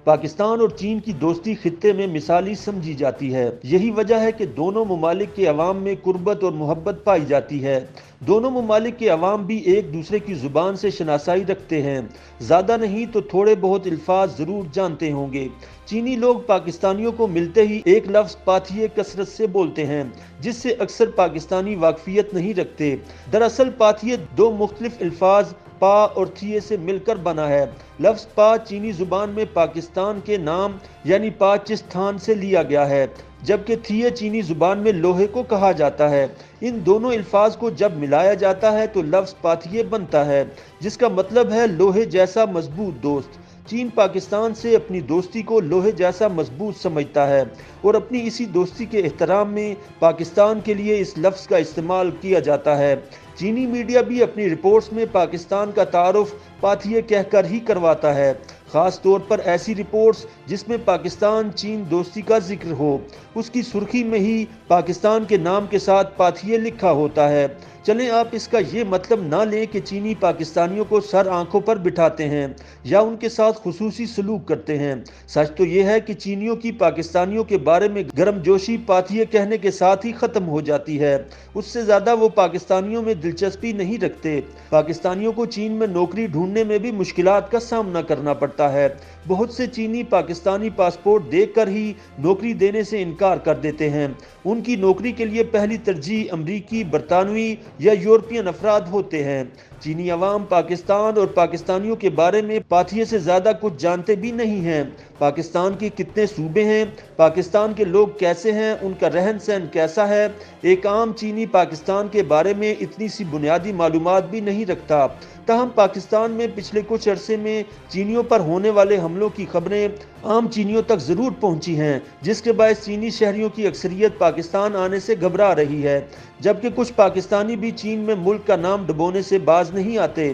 پاکستان اور چین کی دوستی خطے میں مثالی سمجھی جاتی ہے۔ یہی وجہ ہے کہ دونوں ممالک کے عوام میں قربت اور محبت پائی جاتی ہے۔ دونوں ممالک کے عوام بھی ایک دوسرے کی زبان سے شناسائی رکھتے ہیں، زیادہ نہیں تو تھوڑے بہت الفاظ ضرور جانتے ہوں گے۔ چینی لوگ پاکستانیوں کو ملتے ہی ایک لفظ پاتھیے کثرت سے بولتے ہیں، جس سے اکثر پاکستانی واقفیت نہیں رکھتے۔ دراصل پاتھیے دو مختلف الفاظ پا اور تھیے سے مل کر بنا ہے۔ لفظ پا چینی زبان میں پاکستان کے نام یعنی پاچستان سے لیا گیا ہے، جبکہ تھیے چینی زبان میں لوہے کو کہا جاتا ہے۔ ان دونوں الفاظ کو جب ملایا جاتا ہے تو لفظ پاتھیے بنتا ہے، جس کا مطلب ہے لوہے جیسا مضبوط دوست۔ چین پاکستان سے اپنی دوستی کو لوہے جیسا مضبوط سمجھتا ہے اور اپنی اسی دوستی کے احترام میں پاکستان کے لیے اس لفظ کا استعمال کیا جاتا ہے۔ چینی میڈیا بھی اپنی رپورٹس میں پاکستان کا تعارف پاتھیے کہہ کر ہی کرواتا ہے، خاص طور پر ایسی رپورٹس جس میں پاکستان چین دوستی کا ذکر ہو۔ اس کی سرخی میں ہی پاکستان کے نام کے ساتھ پاتھیے لکھا ہوتا ہے۔ چلیں آپ اس کا یہ مطلب نہ لیں کہ چینی پاکستانیوں کو سر آنکھوں پر بٹھاتے ہیں یا ان کے ساتھ خصوصی سلوک کرتے ہیں۔ سچ تو یہ ہے کہ چینیوں کی پاکستانیوں کے بارے میں گرم جوشی پاتھیے کہنے کے ساتھ ہی ختم ہو جاتی ہے، اس سے زیادہ وہ پاکستانیوں میں دلچسپی نہیں رکھتے۔ پاکستانیوں کو چین میں نوکری ڈھونڈنے میں بھی مشکلات کا سامنا کرنا پڑتا ہے۔ بہت سے چینی پاکستانی پاسپورٹ دیکھ کر ہی نوکری دینے سے انکار کر دیتے ہیں۔ ان کی نوکری کے لیے پہلی ترجیح امریکی، برطانوی یا یورپین افراد ہوتے ہیں۔ چینی عوام پاکستان اور پاکستانیوں کے بارے میں پاتھیے سے زیادہ کچھ جانتے بھی نہیں ہیں۔ پاکستان کے کتنے صوبے ہیں، پاکستان کے لوگ کیسے ہیں، ان کا رہن سہن کیسا ہے، ایک عام چینی پاکستان کے بارے میں اتنی سی بنیادی معلومات بھی نہیں رکھتا۔ تاہم پاکستان میں پچھلے کچھ عرصے میں چینیوں پر ہونے والے حملوں کی خبریں عام چینیوں تک ضرور پہنچی ہیں، جس کے باعث چینی شہریوں کی اکثریت پاکستان آنے سے گھبرا رہی ہے، جبکہ کچھ پاکستانی بھی چین میں ملک کا نام ڈبونے سے باز نہیں آتے۔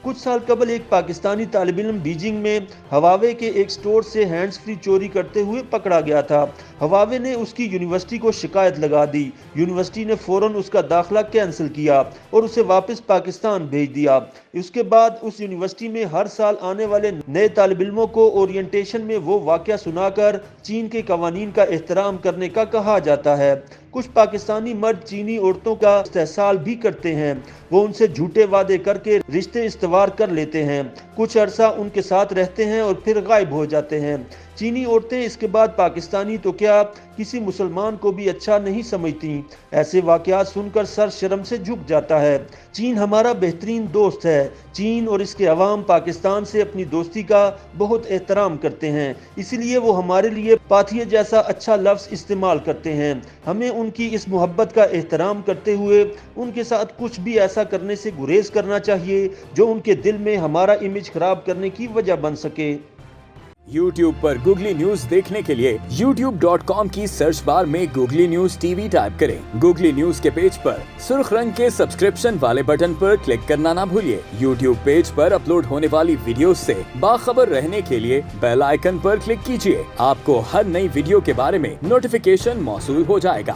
کچھ سال قبل ایک پاکستانی طالب علم بیجنگ میں ہواوے کے ایک سٹور سے ہینڈز فری چوری کرتے ہوئے پکڑا گیا تھا۔ ہواوے نے اس کی یونیورسٹی کو شکایت لگا دی۔ یونیورسٹی نے فوراً اس کا داخلہ کینسل کیا اور اسے واپس پاکستان بھیج دیا۔ اس کے بعد اس یونیورسٹی میں ہر سال آنے والے نئے طالب علموں کو اورینٹیشن میں وہ واقعہ سنا کر چین کے قوانین کا احترام کرنے کا کہا جاتا ہے۔ کچھ پاکستانی مرد چینی عورتوں کا استحصال بھی کرتے ہیں، وہ ان سے جھوٹے وعدے کر کے رشتے استوار کر لیتے ہیں، کچھ عرصہ ان کے ساتھ رہتے ہیں اور پھر غائب ہو جاتے ہیں۔ چینی عورتیں اس کے بعد پاکستانی تو کیا کسی مسلمان کو بھی اچھا نہیں سمجھتیں۔ ایسے واقعات سن کر سر شرم سے جھک جاتا ہے۔ چین ہمارا بہترین دوست ہے۔ چین اور اس کے عوام پاکستان سے اپنی دوستی کا بہت احترام کرتے ہیں، اسی لیے وہ ہمارے لیے پاتھیے جیسا اچھا لفظ استعمال کرتے ہیں۔ ہمیں ان کی اس محبت کا احترام کرتے ہوئے ان کے ساتھ کچھ بھی ایسا کرنے سے گریز کرنا چاہیے جو ان کے دل میں ہمارا امیج خراب کرنے کی وجہ بن سکے۔ YouTube پر گوگلی نیوز دیکھنے کے لیے youtube.com کی سرچ بار میں googly news T V type کریں۔ گوگلی نیوز کے پیج پر سرخ رنگ کے سبسکرپشن والے بٹن پر کلک کرنا نہ بھولیے۔ YouTube پیج پر اپلوڈ ہونے والی ویڈیوز سے باخبر رہنے کے لیے بیل آئیکن پر کلک کیجیے۔ آپ کو ہر نئی ویڈیو کے بارے میں نوٹیفیکیشن موصول ہو جائے گا۔